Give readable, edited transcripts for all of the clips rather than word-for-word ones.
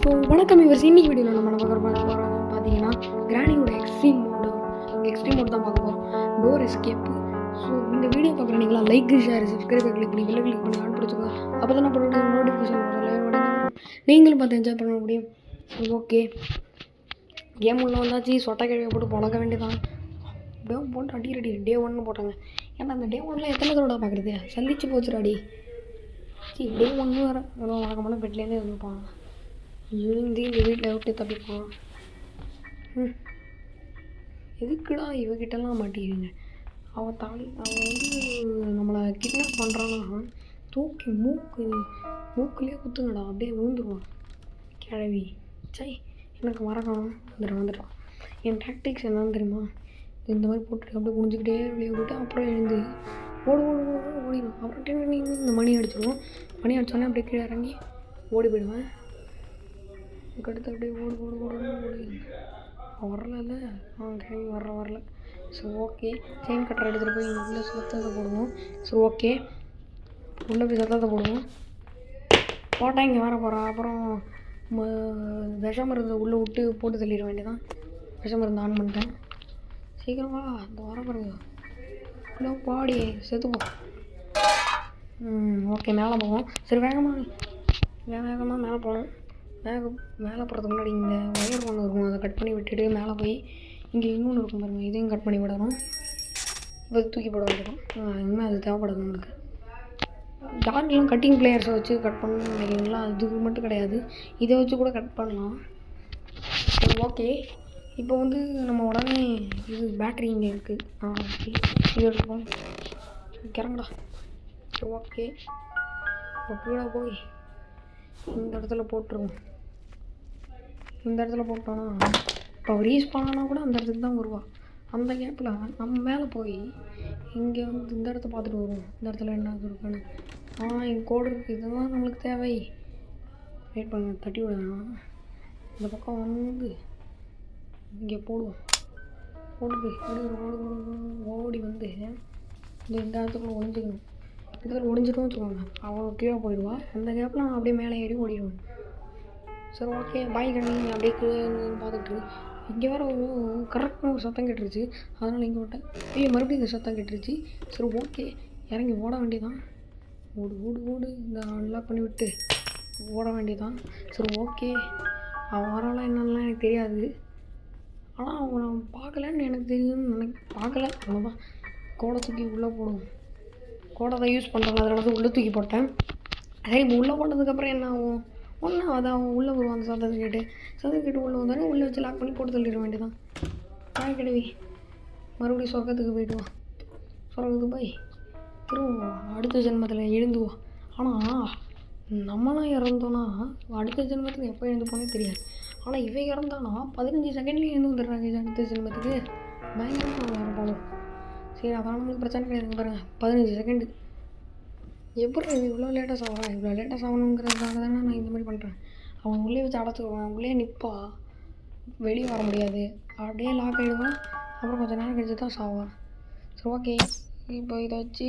So வணக்கம் இவர் இன்னைக்கு வீடியோவில் நம்ம பார்க்க போகிறோம் பார்த்தீங்கன்னா கிராணியோட எக்ஸ்ட்ரீம் மோட் தான் பார்க்க போகிறோம். Door escape. ஸோ இந்த வீடியோ பார்க்குற நீங்களா லைக் ஷேர் சப்ஸ்கிரைப் கிளிக் பண்ணி வெளில கிளிக் பண்ணி ஆன் பிடிச்சிக்கோங்க. அப்போ தான் நான் போட்டு நோட்டிஃபிகேஷன் வரும், நீங்களும் பார்த்து என்ஜாய் பண்ண முடியும். ஸோ ஓகே, கேம் உள்ள வந்தாச்சு. சொட்டை கிழவை போட்டு பழக்க வேண்டியதான். அப்படியே போட்டு அடி ரெடி டே 1 போட்டாங்க. ஏன்னா அந்த டே 1 எத்தனை தடவை பார்க்குறது, சந்திச்சு போச்சுடாடி. டே 1 வர வழக்கமான பெட்லேருந்தே இருந்துப்பாங்க. இருந்து இந்த வீட்டில் விட்டு தப்பிப்பான். எதுக்குடா இவகிட்டலாம் மாட்டிடுங்க. அவன் வந்து நம்மளை கிட்னாப் பண்ணுறான்னா தூக்கி மூக்குலேயே குத்துங்கடா, அப்படியே விழுந்துருவான் கிழவி. சை, எனக்கு மறக்கணும். வந்துட்டான். என் டாக்டிக்ஸ் என்னன்னு தெரியுமா? இந்த மாதிரி போட்டுட்டு அப்படியே குடிஞ்சிக்கிட்டே வெளியே விட்டுட்டு அப்புறம் எழுந்து ஓடிடும். அப்புறம் இந்த மணி அடிச்சிடுவோம். மணி அடித்தோடனே அப்படியே கீழே இறங்கி ஓடி போயிடுவேன். அதுக்கடுத்து அப்படியே ஓடி வரல. கிளம்பி வரல. ஸோ ஓகே, செயின் கட்டரை எடுத்துகிட்டு போய் உள்ளே சத்தத்தை போடுவோம். ஸோ ஓகே, உள்ளே போய் சத்தத்தை போடுவோம். போட்டால் இங்கே வர போகிறான். அப்புறம் விஷ மருந்து உள்ளே விட்டு போட்டு தள்ளிட வேண்டியதான். விஷ மருந்து ஆன் பண்ணிட்டேன். சீக்கிரமா இந்த வர பிறகு உள்ளே பாடி செத்துப்போம். ஓகே, மேலே போவோம். சரி வேகமாக மேலே போகணும். மேலே போகிறதுக்கு முன்னாடி இந்த ஒயர் ஒன்று இருக்கும், அதை கட் பண்ணி விட்டுட்டு மேலே போய் இங்கே இன்னொன்று இருக்கும் பாருங்கள், இதையும் கட் பண்ணி விடணும். இப்போ தூக்கி போட வேண்டியதும். இனிமேல் அது தேவைப்படாது நம்மளுக்கு. யாருக்கெல்லாம் கட்டிங் பிளேயர்ஸை வச்சு கட் பண்ணணும்னு நினைக்கிறீங்களா? அதுக்கு மட்டும் கிடையாது, இதை வச்சு கூட கட் பண்ணலாம். ஓகே, இப்போ வந்து நம்ம உடனே இது பேட்ரி இங்கே இருக்குது. ஓகே, இது எடுப்போம். கிறங்கடா. ஓகே, இப்போ கீழே போய் இந்த இடத்துல போட்டுருவோம். இந்த இடத்துல போட்டோன்னா இப்போ ரீஸ் பண்ணானா கூட அந்த இடத்துக்கு தான் வருவாள். அந்த கேப்பில் நம்ம மேலே போய் இங்கே வந்து இந்த இடத்த பார்த்துட்டு வருவோம். இந்த இடத்துல என்ன இருக்குன்னு. இங்கே கோடு இருக்குது, இதுதான் நம்மளுக்கு தேவை. வெயிட் பண்ண தட்டி விடணும். இந்த பக்கம் வந்து இங்கே போடுவோம். போட்டு ஓடி வந்து இந்த இடத்துக்குள்ள ஒழிஞ்சிக்கணும். இடத்துல ஒழிஞ்சிட்டோம்னு வச்சுக்கோங்க, அவள் கீழே போயிடுவாள். அந்த கேப்பில் நான் அப்படியே மேலே ஏறி ஓடிடுவேன். சரி ஓகே, பாய் கண்ணி அப்படியே கீழே பார்த்துட்டு இங்கே வேறு கரெக்டாக ஒரு சத்தம் கேட்டுருச்சு. அதனால் இங்கே விட்டேன். மறுபடியும் இந்த சத்தம் கேட்டுருச்சு. சரி ஓகே, இறங்கி ஓட வேண்டியதான். ஓடு இந்த அன்லாக் பண்ணி விட்டு ஓட வேண்டியதான். சரி ஓகே, அவன் வராலாம் என்னென்னலாம் எனக்கு தெரியாது. ஆனால் அவன் நான் பார்க்கலன்னு எனக்கு தெரியும்னு பார்க்கல. அவ்வளோதான். கோடை தூக்கி உள்ளே போடுவோம். கோடை தான் யூஸ் பண்ணுறாங்க, அதனால தான் உள்ளே தூக்கி போட்டேன். சரி, இப்போ உள்ளே போட்டதுக்கப்புறம் என்ன ஆகும்? ஒன்றும் அதை அவன் உள்ளே வருவான். அந்த சத்தத்தை கேட்டு உள்ளே வந்தானே உள்ளே வச்சு லாக் பண்ணி போட்டு தள்ளிட வேண்டியதான். பாய் கிடவி, மறுபடியும் சொர்க்கத்துக்கு போய்ட்டுவான். சொர்க்கத்துக்கு போய் திரும்ப அடுத்த ஜென்மத்தில் எழுந்துவோம். ஆனால் நம்மளாம் இறந்தோன்னா அடுத்த ஜென்மத்துக்கு எப்போ எழுந்து போனே தெரியாது. ஆனால் இவன் இறந்தானா 15 செகண்ட்லேயே எழுந்து வந்துடுறாங்க அடுத்த ஜென்மத்துக்கு. பயங்கரமாக இருப்பாங்க. சரி, அதான் நம்மளுக்கு பிரச்சனை கிடையாதுங்க. பாருங்கள், 15 செகண்டு. எப்படி இவ்வளோ லேட்டாக சாப்பிட்றான்? இவ்வளோ லேட்டாக சாப்பிடணுங்கிறதுக்காக தானே நான் இந்த மாதிரி பண்ணுறேன். அவன் உள்ளே வச்சு அடைச்சிடுவான். உள்ளே நிற்பா, வெளியே வர முடியாது. அப்படியே லாக் ஆகிடுவான். அப்புறம் கொஞ்சம் நேரம் கழிச்சு தான் சாவான். சரி ஓகே, இப்போ இதை வச்சு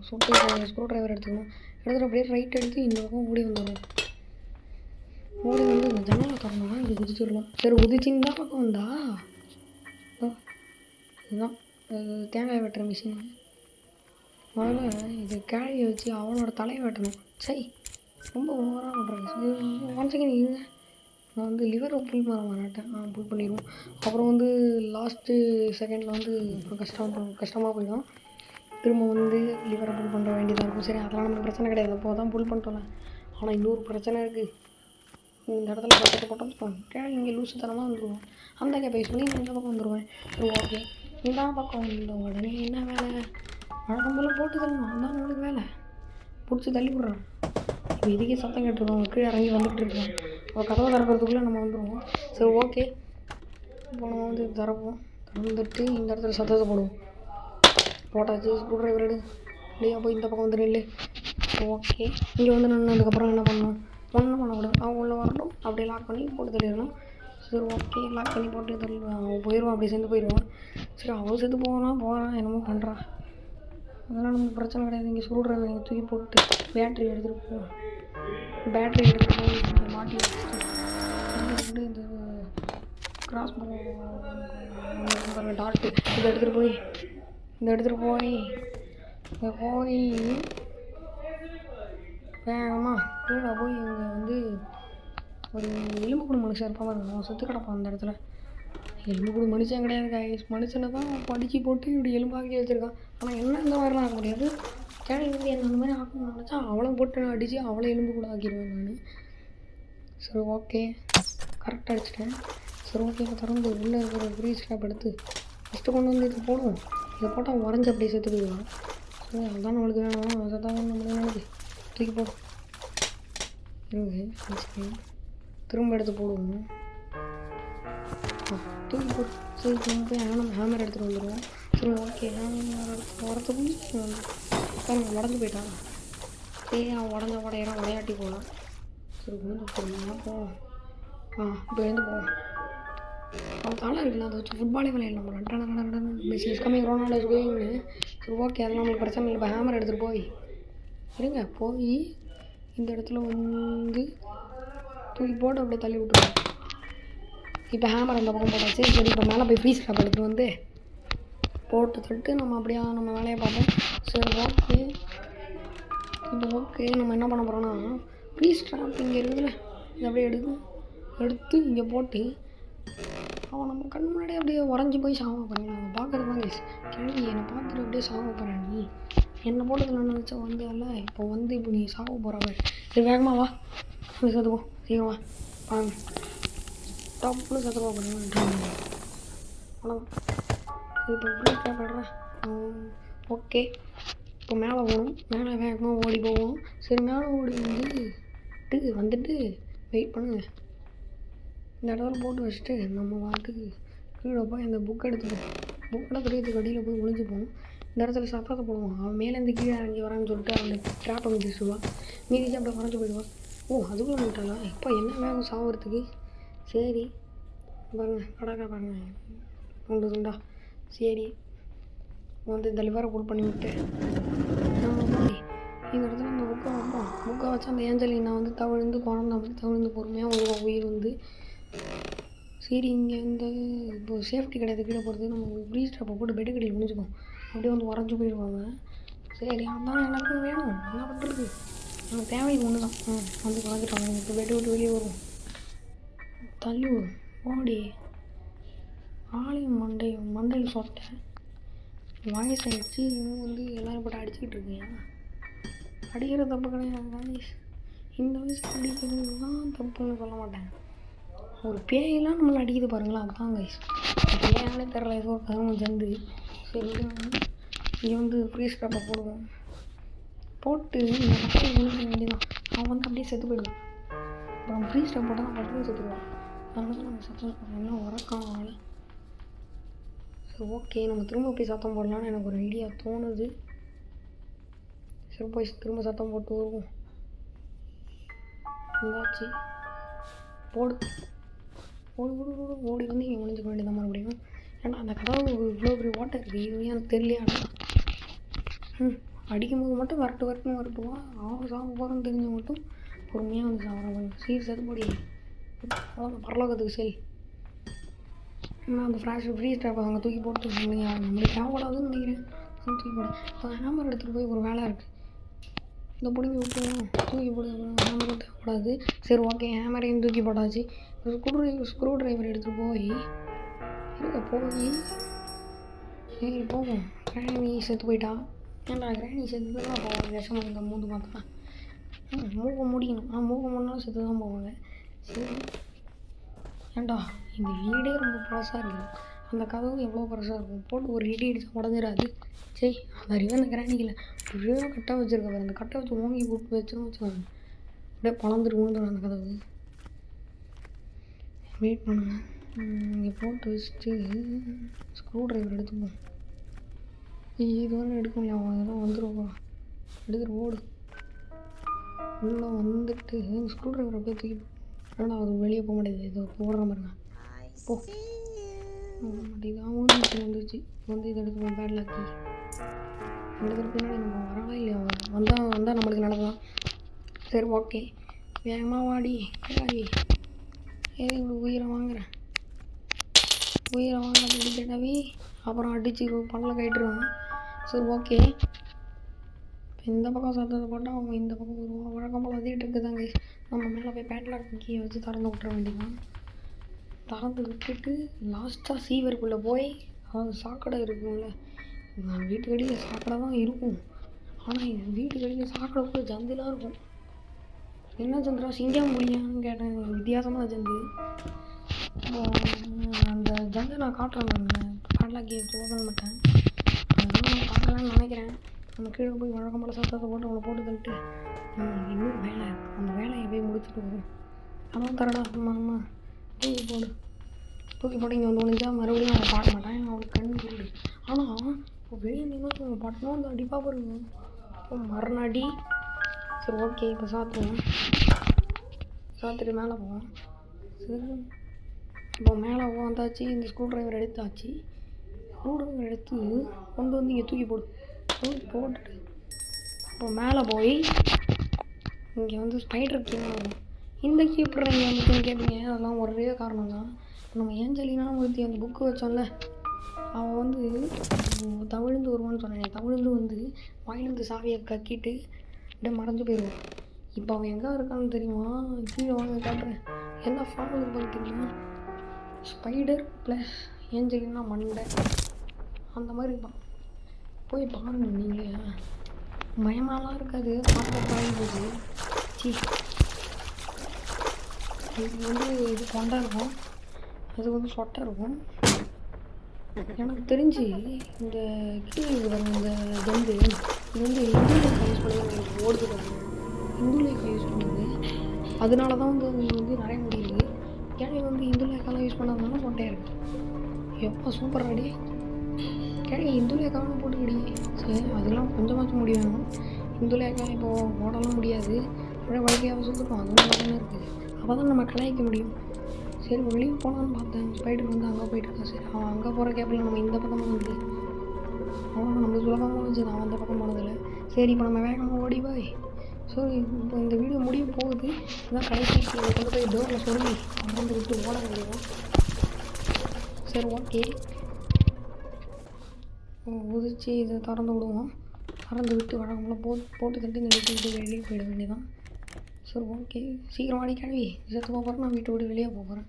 சுட்டு ஸ்க்ரூ ட்ரைவர் எடுத்துக்கணும். எடுத்துகிட்டு அப்படியே ரைட் எடுத்து இந்த பக்கம் ஓடி வந்துடும். ஓடி வந்து இந்த ஜன்னலை திறந்தோம்னா இது குதிச்சிடலாம். சரி, குதிச்சு இந்த பக்கம் வந்தா இதுதான் தேங்காய் வெட்டுற மிஷின். முதல்ல இது கேழியை வச்சு அவனோட தலையை வெட்டணும். சரி, ரொம்ப ஓவராக பண்ணுறாங்க. 1 செகண்ட் இருங்க, நான் வந்து லிவரை புல் பண்ண மாட்டேன். புல் பண்ணிடுவோம். அப்புறம் வந்து லாஸ்ட்டு செகண்டில் வந்து கஷ்டமாக போயிடும். திரும்ப வந்து லிவரை புல் பண்ணுற வேண்டியதாக இருக்கும். சரி, அதெல்லாம் நமக்கு பிரச்சனை கிடையாது. அப்போ தான் புல் பண்ணிட்டோம்ல. ஆனால் இன்னொரு பிரச்சனை இருக்குது. இந்த இடத்துல பக்கத்தை போட்டோம் கேழி இங்கே லூசுத்தனமாக வந்துடுவோம். அந்த கேப்பை யூஸ் பண்ணி இந்த பக்கம் வந்துடுவேன். சரி ஓகே, இந்த பக்கம் வந்த உடனே என்ன வேலை? வழக்கம் போல் போட்டு தள்ளணும். அதான் நம்மளுக்கு வேலை. பிடிச்சி தள்ளி விட்றான். இப்போ இதுக்கே சத்தம் கேட்டுருக்கோம். கீழே இறங்கி வந்துகிட்டு இருக்கோம். அப்போ கதவை திறக்கிறதுக்குள்ளே நம்ம வந்துடுவோம். சரி ஓகே, இப்போ நம்ம வந்து திறப்போம். திறந்துட்டு இந்த இடத்துல சத்தத்தை போடுவோம். போட்டாச்சு. ஸ்க்ரூ ட்ரைவர் எடு. இல்லையா போய் இந்த பக்கம் வந்து நில்லு. ஓகே, இங்கே வந்து நின்னதுக்கப்புறம் என்ன பண்ணணும்? ஒன்றும் பண்ணக்கூடாது. அவன் உள்ளே வரணும். அப்படியே லாக் பண்ணி போட்டு தள்ளிடணும். சரி ஓகே, லாக் பண்ணி போட்டு தள்ளிடுவான். அவன் போயிடுவான், அப்படியே சேர்ந்து போயிடுவான். சரி, அவன் சேர்த்து போகிறான் என்னமோ பண்ணுறான். அதெல்லாம் நமக்கு பிரச்சனை கிடையாது. இங்கே ஸ்க்ரூ ட்ரைவர் இங்கே தூக்கி போட்டு பேட்ரி எடுத்துகிட்டு போய் மாட்டி வச்சுட்டு வந்து இந்த கிராஸ் டாட்டு இதை எடுத்துகிட்டு போய் வேகமாக கீழே போய் இங்கே வந்து ஒரு எலும்புக்கூடு மனுஷன் இருப்பான் பாருங்க, அவன் சுற்றி கிடப்பான் அந்த இடத்துல. எலும்புக்கூடு மனுஷன் கிடையாது கைஸ், மனுஷனை தான் படிச்சு போட்டு இப்படி எலும்பாக்கி வச்சுருக்கான். ஆனால் என்ன இந்த மாதிரிலாம் ஆக முடியாது. கேள்வி வந்து என்ன அந்த மாதிரி ஆக்கணும்னு நினச்சா அவளை போட்டு அடித்து அவளை எலும்பு கூட ஆக்கிடுவேன் நான். சரி ஓகே, கரெக்டாக அடிச்சிட்டேன். சரி ஓகே, இப்போ திறந்து உள்ளே இருக்கிற ஃப்ரீ ஸ்டாப் எடுத்து ஃபஸ்ட்டு கொண்டு வந்து இது போடுவோம். இதை போட்டால் உடஞ்சி அப்படியே செத்து போயிடுவான். சரி அதுதான் நம்மளுக்கு வேணும், அதை தான் நம்மளுக்கு வேணுது. தூக்கி போடும் இருங்க, திரும்ப எடுத்து போடுவோம். தூக்கி போட்டு சரி திரும்ப போய் ஹேமர் எடுத்துகிட்டு வந்துடுவோம். சரி ஓகே, ஹேமர் எடுத்து வரத்துக்கு உடஞ்சி போயிட்டான். சரி அவன் உடையாட்டி போகலாம். சரி விழுந்து போகலாம் போவோம். இப்போ எழுந்து போவோம். அவன் தலை இருக்குல்ல, அதை வச்சு ஃபுட்பாலே விளையாடலாம். நம்ம Messi is coming, Ronaldo is கோயிங்னு. சரி ஓகே, அதெல்லாம் நம்மளுக்கு பிரச்சனை இல்லை. இப்போ ஹேமர் எடுத்துகிட்டு போய் இந்த இடத்துல வந்து தூக்கி போட்டு அப்படியே தள்ளி விட்டுருவோம். இப்போ ஹேமர் அந்த பக்கம் போட்டாச்சு. சரி இப்போ மேலே போய் ஃப்ரீஸ் ஸ்டாப் எடுத்துகிட்டு வந்து போட்டு தட்டு நம்ம அப்படியே நம்ம வேலையை பார்ப்போம். சரி ஓகே, இப்போ ஓகே நம்ம என்ன பண்ண போகிறோன்னா ஃப்ரீஸ் ஸ்டாப் இங்கே இருக்குதுல்ல, இதை அப்படியே எடுத்து இங்கே போட்டு அவன் நம்ம கண் முன்னாடியே அப்படியே உடஞ்சி போய் சாக போகிறேன். அவன் பார்க்குறது தான் கேள்வி, என்னை பார்த்துட்டு அப்படியே சாக போகிறேன். நீ என்னை போட்டது நான் நினச்சா வந்தியால, இப்போ நீ சாக போகிறவ. சரி வேகமாக வா, அப்படி சத்துவோம். சீக்கிரமா வாங்க, டப்புன்னு சத்துவா பண்ணுறேன். அவ்வளோதான். இப்போ ஃப்ரீ ஸ்டாப் ஆடுறேன். ஓகே, இப்போ மேலே போகணும். மேலே வேகமாக ஓடி போவோம். சரி மேலே ஓடி வந்துட்டு வெயிட் பண்ணுங்கள். இந்த இடத்துல போட்டு வச்சுட்டு நம்ம வாட்டுக்கு கீழே போய் அந்த புக் எடுத்துகிட்டு அடியில் போய் ஒளிஞ்சுப்போம். இந்த இடத்துல சத்தத்தை போடுவோம். அவன் மேலேருந்து கீழே இறங்கி வரான்னு சொல்லிட்டு அவனை ட்ராப்பை மிதிச்சுடுவான். மீதிச்சு அப்படியே குறைஞ்சி போயிடுவான். அதுக்குள்ளே வந்துட்டாளா? இப்போ என்ன வேகம் சாகிறதுக்கு? சரி பாருங்க, கடாக்கா பாருங்க உண்டுதுண்டா. சரி வந்து இந்த லிவரை புல் பண்ணி விட்டு நம்ம போய் இந்த இடத்துல இந்த புக்கை வச்சு அந்த ஏஞ்சலினா வந்து தவிழ்ந்து குழந்த மாதிரி தவிழ்ந்து பொறுமையாக ஒரு உயிர் வந்து. சரி இங்கே இந்த இப்போ சேஃப்டி கிடையாது கீழே போகிறது. நம்ம ஃப்ரீ ஸ்டாப்பை போட்டு பெட்டு கடையில் முடிஞ்சுப்போம். அப்படியே வந்து உடஞ்சி போயிடுவாங்க. சரி அதான் எனக்கு வேணும், என்ன பண்ணுறது, எனக்கு தேவைக்கு ஒன்று தான். வந்து குழஞ்சிட்டாங்க. இப்போ பெட்டு விட்டு வெளியே வருவோம். தள்ளி விடும் ஓடி ஆளையும் மண்டையில் சொட்டேன். வயசாகிடுச்சு, இன்னும் வந்து எல்லோரும் போட்டு அடிச்சுக்கிட்டு இருக்கீங்க. அடிக்கிற தப்பு கிடையாது. இந்த வயசு அடிக்கிறது தான் தப்புன்னு சொல்ல மாட்டேன். ஒரு பேயெல்லாம் நம்மளை அடிக்குது பாருங்களா, அதுதான் கைஸ். பேயாலே தெரில, ஏதோ ஒரு கதவு சேர்ந்து. சரி இங்கே வந்து ஃப்ரீ ஸ்டாப்பை போடுவோம். போட்டு இந்த மக்கள் விழுந்து வேண்டியதான். அவன் வந்து அப்படியே செத்து போயிடுவான். அப்புறம் ஃப்ரீ ஸ்டாப் போட்டால் நான் பட்டுன்னு செத்துடுவான். அதனால தான் நம்ம சத்தம் போடுறோம். என்ன உறக்கம் அவனால். சரி ஓகே, நம்ம திரும்ப போய் சத்தம் போடலான்னு எனக்கு ஒரு ஐடியா தோணுது. சரி போய் திரும்ப சத்தம் போட்டு வருவோம். இருந்தாச்சு ஓடி வந்து இங்கே முடிஞ்சுக்க வேண்டியதான் மறுபடியும். ஏன்னா அந்த கதவு இவ்வளோ பெரிய ஓட்டை இருக்குது, இது எனக்கு தெரியலையாடா. அடிக்கும்போது மட்டும் வரட்டுவா. அவங்க சாக போகிறோன்னு தெரிஞ்ச மட்டும் பொறுமையாக வந்து சாப்பிட்றாங்க. சீர் செத்து போடி அவ்வளோ பரலோகத்துக்கு செல். ஏன்னா அந்த ஃப்ரீ ஸ்டாப்பை அவங்க தூக்கி போட்டு நம்மளுக்கு தேவைப்படாதுன்னு நினைக்கிறேன். தூக்கி போட இப்போ ஹேமர் எடுத்துகிட்டு போய் ஒரு வேலை இருக்குது. இந்த பிடிங்கி விட்டுருவோம். தூக்கி போட்டு ஹேமரும் தேவைப்படாது. சரி ஓகே, ஹேமரையும் தூக்கி போட்டாச்சு. ஸ்க்ரூ ட்ரைவர் எடுத்துகிட்டு போய் சரி போவோம். கிராணி செத்து போயிட்டா. ஏன்டா கிராணி செத்து தான் போவாங்க. விஷம் இந்த மூந்து பார்த்தா மூக்க முடியணும். மூக்க முடினாலும் செத்து தான் போவாங்க. சரி ஏன்டா இந்த வீடே ரொம்ப பழசாக இருக்குது. அந்த கதவு எவ்வளோ பழசாக இருக்கும். போட்டு ஒரு இடி அடித்தா உடஞ்சிடாது. சரி அந்த அறிவு அந்த கிராணிக்கில் ஒரே கட்டாக வச்சுருக்க. அந்த கட்டை வச்சு ஓங்கி போட்டு வச்சுருவாங்க. அப்படியே பழந்துட்டு விழுந்துடும் அந்த கதவு. வெயிட் பண்ணுங்கள். இங்கே போட்டு வச்சுட்டு ஸ்க்ரூ ட்ரைவர் எடுத்துப்போம். இது வந்து எடுக்கும் இல்லையா, அதெல்லாம் வந்துடுவோம். எடுத்துகிட்டு ஓடு. உள்ளே வந்துட்டு ஸ்க்ரூ ட்ரைவர் அப்படியே தூக்கி ஆனால் அது வெளியே போக முடியாது. இதை போடுற மாதிரிங்க போ மாட்டேங்குது. வந்துச்சு வந்து இதை எடுத்து பேட் லாக்கி எடுத்துகிட்டு பின்னாடி நம்ம வரலாம் இல்லையா, வந்தால் நம்மளுக்கு நடக்கலாம். சரி ஓகே, வேகமாக வாடி சரி இப்படி உயிரை வாங்குறேன் அடிக்கடி அப்புறம் அடித்து பல்ல கட்டுருவேன். சரி ஓகே, இந்த பக்கம் சத்தத்தை போட்டால் அவங்க இந்த பக்கம் வருவான். வழக்கம் போல் வந்துகிட்டு இருக்குதாங்க. நம்ம மேலே போய் பேட்லாக் கீயை வச்சு திறந்து விட்டுற வேண்டியதான். திறந்து விட்டுட்டு லாஸ்ட்டாக சீவருக்குள்ளே போய், அதாவது சாக்கடை இருக்கும்ல, வீட்டுக்கு வெளியே சாக்கடை தான் இருக்கும். ஆனால் இது வீட்டுக்கு வெளியே சாக்கடைக்குள்ளே ஜந்துலாம் இருக்கும். என்ன ஜந்துரா, சிங்கம் முடியான்னு கேட்டேன். வித்தியாசமான ஜந்து. அந்த ஜந்தை நான் காட்டுறேன். பேட்லாக் கீயை வச்சு ஓப்பன் பண்ணிட்டேன். அதெல்லாம் நான் காட்டலான்னு நினைக்கிறேன். நம்ம கீழே போய் வழக்கம் போல் சத்தத்தை போட்டு அவளை போட்டு தள்ளிட்டு இன்னொரு வேலை இருக்குது, அந்த வேலையை போய் முடிச்சுட்டு வரும். அதான் தரடா அம்மா தூக்கி போட்டு இங்கே வந்து ஒழிஞ்சா மறுபடியும் அவன் பார்க்க மாட்டான். அவனுக்கு கண்ணு குருடு. ஆனால் இப்போ வெளியே நின்று பட்டணும் அந்த அடிப்பா பாருங்க, இப்போ மறுநாடி. சரி ஓகே, இப்போ சாத்துட்டு மேலே போவோம். சரி இப்போ மேலே வந்தாச்சு. இந்த ஸ்க்ரூ ட்ரைவர் எடுத்து கொண்டு வந்து இங்கே தூக்கி போட்டுட்டு இப்போ மேலே போய் இங்கே வந்து ஸ்பைடர் கீ வரும். இந்த கீ எப்படி நீங்கள் வந்துச்சுன்னு கேட்பீங்க. அதெல்லாம் ஒரே காரணம் தான். நம்ம ஏஞ்சலினா ஒருத்தி அந்த புக்கு வச்சோம்ல, அவன் வந்து தவிழ்ந்து வருவான்னு சொன்னேன். தவிழ்ந்து வந்து வாயிலிருந்து சாவியை கக்கிட்டு அப்படியே மறைஞ்சு போயிடுவான். இப்போ அவன் எங்கே இருக்கான்னு தெரியுமா? கீழே வாங்க காட்டுறேன். என்ன ஃபார்ம் இருப்பான்னு தெரியுமா? ஸ்பைடர் ப்ளஸ் ஏஞ்சலினா மண்டை அந்த மாதிரி இருப்பான். போய் பாருங்க நீங்களே, பயமாலாம் இருக்காது. பார்க்க போகுது. இது வந்து இது கொண்டா இருக்கும், அது வந்து சொட்டை இருக்கும். எனக்கு தெரிஞ்சு இந்த கீழே வரும் இந்த ஜந்து இது வந்து இந்துலேக்கா யூஸ் பண்ணி எனக்கு ஓடுது பாருங்க. இந்துலேக்கா யூஸ் பண்ணுது, அதனால தான் வந்து நிறைய முடியுது. ஏன்னா வந்து இந்துலேக்காலாம் யூஸ் பண்ணாதனால சொட்டையாக இருக்குது. எப்போ சூப்பர் அடி கேட்க இந்துலேக்காவும் போட்டுக்கடி. சரி அதெல்லாம் கொஞ்சமாச்சும் முடி வேணும். இந்துலேக்கா இப்போது ஓடலாம் முடியாது, அப்படியே வாழ்க்கையாக சுற்றுக்கும். அதுவும் நல்லா இருக்குது. அப்போ தான் நம்ம கலாய்க்க முடியும். சரி வெளியே போகலான்னு பார்த்தேன். ஸ்பைடர் வந்து அங்கே போயிட்டுருக்கேன். சரி அவன் அங்கே போகிற கேப்பில் நம்ம இந்த பக்கமாக வந்து அவ்வளோ நம்ம சுலபமாக வந்துச்சு. நான் அந்த பக்கம் போனதில்லை. சரி இப்போ நம்ம வேகமாக ஓடி போய். ஸோ இப்போ இந்த வீடியோ முடிய போகுது. இதுதான் கடைசி. கொண்டு போய் டோரில் சொல்லி அமர்ந்து விட்டு ஓட வேண்டியதான். சரி ஓகே, உதிச்சு இதை திறந்து விடுவோம். திறந்து விட்டு வழக்கம்லாம் போட்டு தட்டி இந்த வீட்டை விட்டு வெளியே போயிட வேண்டியதான். சரி ஓகே, சீக்கிரம் வாடி கிளவி. செத்து போகிறேன், நான் வீட்டை விட்டு வெளியே போகிறேன்.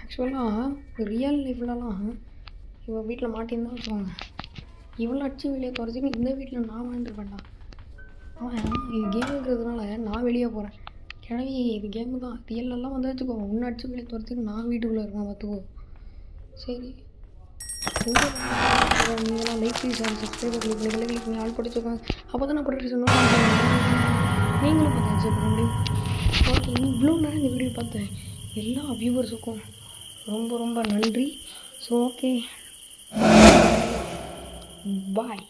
ஆக்சுவலாக ரியல் லைஃப்லலாம் இவள் வீட்டில் மாட்டின்னு வச்சுக்கோங்க, இவ்வளோ அடிச்சு வெளியே துறச்சின்னு இந்த வீட்டில் நான் வாழ்ந்துருப்பேன்டா. அவன் இது கேமுங்கிறதுனால நான் வெளியே போகிறேன். கிளவி இது கேமு தான். ரியல்லாம் வந்து வச்சுக்கோ, ஒன்று அடிச்சு வெளியே துறச்சின்னு நான் வீட்டுக்குள்ளே இருக்கேன் பார்த்துக்கோ. சரி நீங்களாம் லைக் ப்ளீஸ் சப்ஸ்கிரைபர் கிளிக் பண்ணி ஆள் படிச்சுக்கோங்க. அப்போ தான் நான் படிச்சு சொன்னோம். நீங்களும் பார்த்து அக்செப்ட் பண்ண முடியும். ஓகே, இவ்வளோ நேரம் இந்த வீடியோ பார்த்தேன் எல்லா வியூவர்ஸுக்கும் ரொம்ப ரொம்ப நன்றி. ஸோ ஓகே, பாய்.